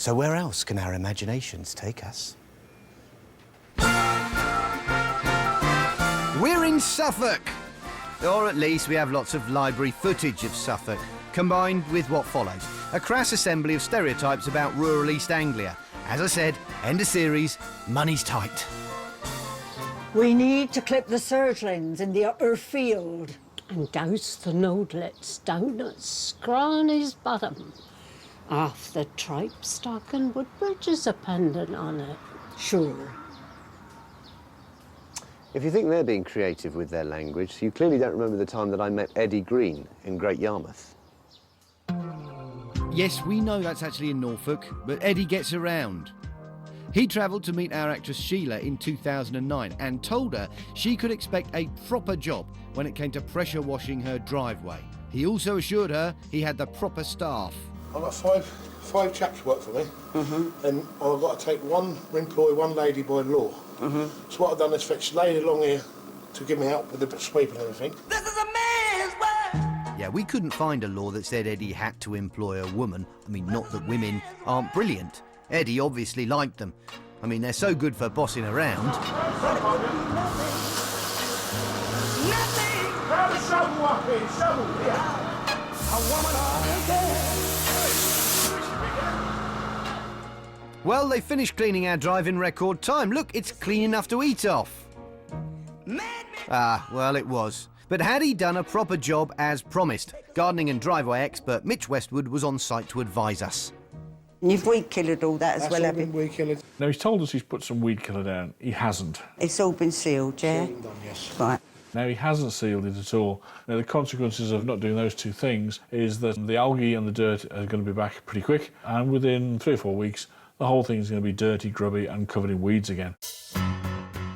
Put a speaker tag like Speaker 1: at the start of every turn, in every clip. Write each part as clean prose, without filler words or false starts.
Speaker 1: So where else can our imaginations take us? We're in Suffolk! Or at least we have lots of library footage of Suffolk, combined with what follows. A crass assembly of stereotypes about rural East Anglia. As I said, end of series, money's tight.
Speaker 2: We need to clip the surglings in the upper field.
Speaker 3: And douse the nodelets down at Scrawny's bottom. Half the tripe stock and woodbridges are pendant on it.
Speaker 2: Sure.
Speaker 4: If you think they're being creative with their language, you clearly don't remember the time that I met Eddie Green in Great Yarmouth.
Speaker 1: Yes, we know that's actually in Norfolk, but Eddie gets around. He travelled to meet our actress Sheila in 2009 and told her she could expect a proper job when it came to pressure washing her driveway. He also assured her he had the proper staff.
Speaker 5: I've got five chaps work for me, and I've got to take one employee, one lady by law. So what I've done is fetch a lady along here to give me help with the sweeping and everything. This is a man's world!
Speaker 1: Yeah, we couldn't find a law that said Eddie had to employ a woman. I mean, not that women aren't brilliant. Eddie obviously liked them. I mean, they're so good for bossing around. Well, they finished cleaning our drive in record time. Look, it's clean enough to eat off. Ah, well, it was. But had he done a proper job as promised? Gardening and driveway expert Mitch Westwood was on site to advise us.
Speaker 6: You've weed killered all that as well, have you?
Speaker 5: Weed killer.
Speaker 7: Now, he's told us he's put some weed killer down. He hasn't.
Speaker 6: It's all been sealed, yeah?
Speaker 5: Done, yes.
Speaker 6: Right.
Speaker 7: Now, he hasn't sealed it at all. Now, the consequences of not doing those two things is that the algae and the dirt are going to be back pretty quick, and within 3 or 4 weeks, the whole thing's going to be dirty, grubby and covered in weeds again.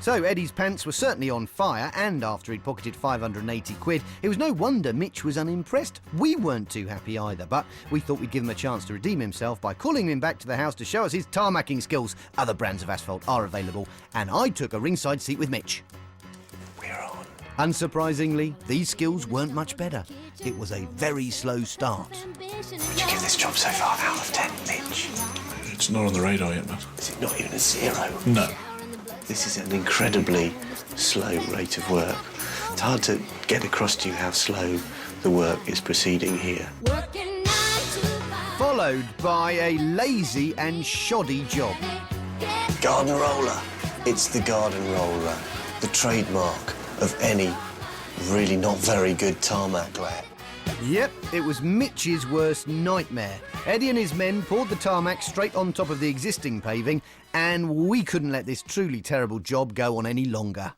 Speaker 1: So Eddie's pants were certainly on fire, and after he'd pocketed 580 quid, it was no wonder Mitch was unimpressed. We weren't too happy either, but we thought we'd give him a chance to redeem himself by calling him back to the house to show us his tarmacking skills. Other brands of asphalt are available, and I took a ringside seat with Mitch. We're on. Unsurprisingly, these skills weren't much better. It was a very slow start. Would you give this job so far out of 10, Mitch?
Speaker 7: It's not on the radar yet, Matt.
Speaker 4: Is it not even a 0?
Speaker 7: No.
Speaker 4: This is an incredibly slow rate of work. It's hard to get across to you how slow the work is proceeding here.
Speaker 1: Followed by a lazy and shoddy job.
Speaker 4: Garden roller. It's the garden roller, the trademark of any really not very good tarmac lad.
Speaker 1: Yep, it was Mitch's worst nightmare. Eddie and his men poured the tarmac straight on top of the existing paving, and we couldn't let this truly terrible job go on any longer.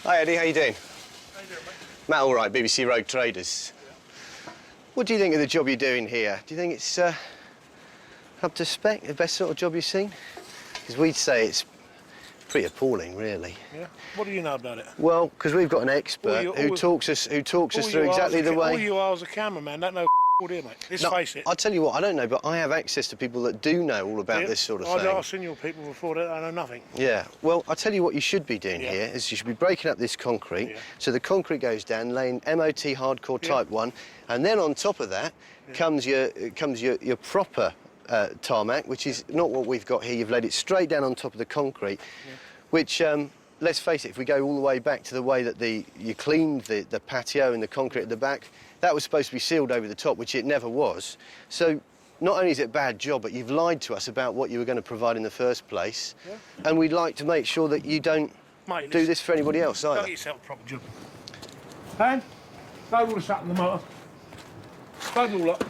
Speaker 4: Hi Eddie, how you doing?
Speaker 5: How you doing, mate?
Speaker 4: Matt, all right, BBC Road Traders. What do you think of the job you're doing here? Do you think it's up to spec, the best sort of job you've seen? Because we'd say it's pretty appalling, really.
Speaker 5: Yeah. What do you know about it?
Speaker 4: Well, because we've got an expert who talks us through exactly the way.
Speaker 5: All you are as a cameraman don't know all, do you, mate? Let's face it.
Speaker 4: I'll tell you what, I don't know, but I have access to people that do know all about this sort of thing.
Speaker 5: I've seen your people before that I know nothing.
Speaker 4: Yeah. Well, I'll tell you what you should be doing here is you should be breaking up this concrete. So the concrete goes down, laying MOT hardcore type 1, and then on top of that comes your proper tarmac, which is not what we've got here. You've laid it straight down on top of the concrete, which, let's face it, if we go all the way back to the way that you cleaned the patio and the concrete at the back, that was supposed to be sealed over the top, which it never was. So not only is it a bad job, but you've lied to us about what you were going to provide in the first place, and we'd like to make sure that you don't do this for anybody else either.
Speaker 5: Go get yourself a proper job. And load all this up in the motor. Load it all up.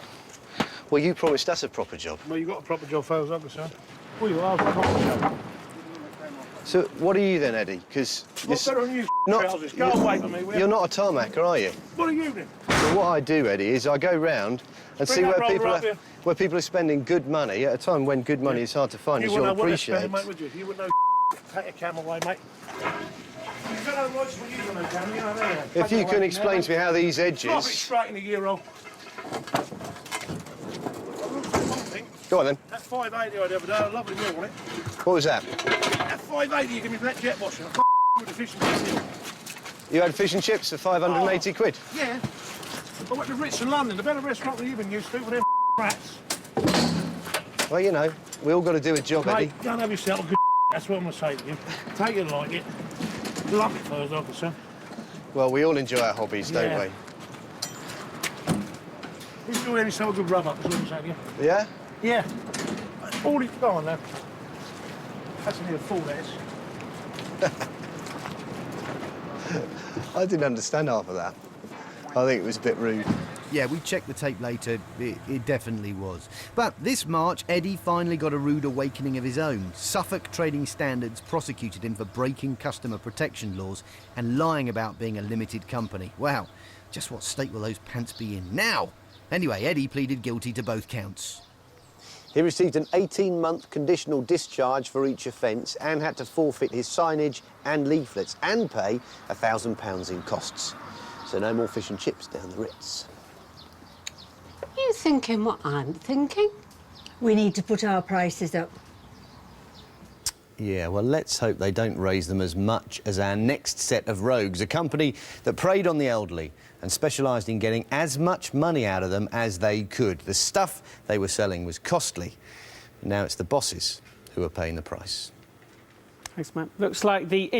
Speaker 4: Well, you promised us a proper job.
Speaker 5: Well, you've got a proper job, fellas, haven't you, son? Well, you are a proper job.
Speaker 4: So what are you then, Eddie? Because
Speaker 5: What's better than you, trousers? Go away from me, will you?
Speaker 4: You're not a tarmacker, are you?
Speaker 5: What are you doing?
Speaker 4: So what I do, Eddie, is I go round and see where people are spending good money at a time when good money is hard to find, as you'll appreciate.
Speaker 5: You wouldn't know what they're spending, mate, would you? You wouldn't know. Take a cam away, mate. You've got no rights to use on a cam, you know that.
Speaker 4: If you can explain to me how these
Speaker 5: Drop it
Speaker 4: edges...
Speaker 5: straight in the gear roll.
Speaker 4: Go on then.
Speaker 5: That 580 I had the other day, a lovely meal on it.
Speaker 4: What was that?
Speaker 5: That 580 you give me for that jet washer. With the fish and chips.
Speaker 4: You had fish and chips for 580 quid?
Speaker 5: Yeah. I went to Ritz in London, the better restaurant than you've been used to with them rats.
Speaker 4: Well, you know, we all got to do a job, Eddie.
Speaker 5: Mate, don't have yourself a good that's what I'm going to say to you. Take it like it. Love it, first officer.
Speaker 4: Well, we all enjoy our hobbies, don't we?
Speaker 5: Enjoy yourself a good rub-up, is what I'm saying to you.
Speaker 4: Yeah?
Speaker 5: Yeah. All it... Go on, now. That's near full, that is.
Speaker 4: I didn't understand half of that. I think it was a bit rude.
Speaker 1: Yeah, we checked the tape later. It definitely was. But this March, Eddie finally got a rude awakening of his own. Suffolk Trading Standards prosecuted him for breaking customer protection laws and lying about being a limited company. Wow, just what state will those pants be in now? Anyway, Eddie pleaded guilty to both counts.
Speaker 4: He received an 18-month conditional discharge for each offence and had to forfeit his signage and leaflets and pay £1,000 in costs. So no more fish and chips down the Ritz.
Speaker 3: You thinking what I'm thinking?
Speaker 2: We need to put our prices up.
Speaker 1: Yeah, well, let's hope they don't raise them as much as our next set of rogues, a company that preyed on the elderly and specialised in getting as much money out of them as they could. The stuff they were selling was costly. Now it's the bosses who are paying the price.
Speaker 8: Thanks, Matt. Looks like the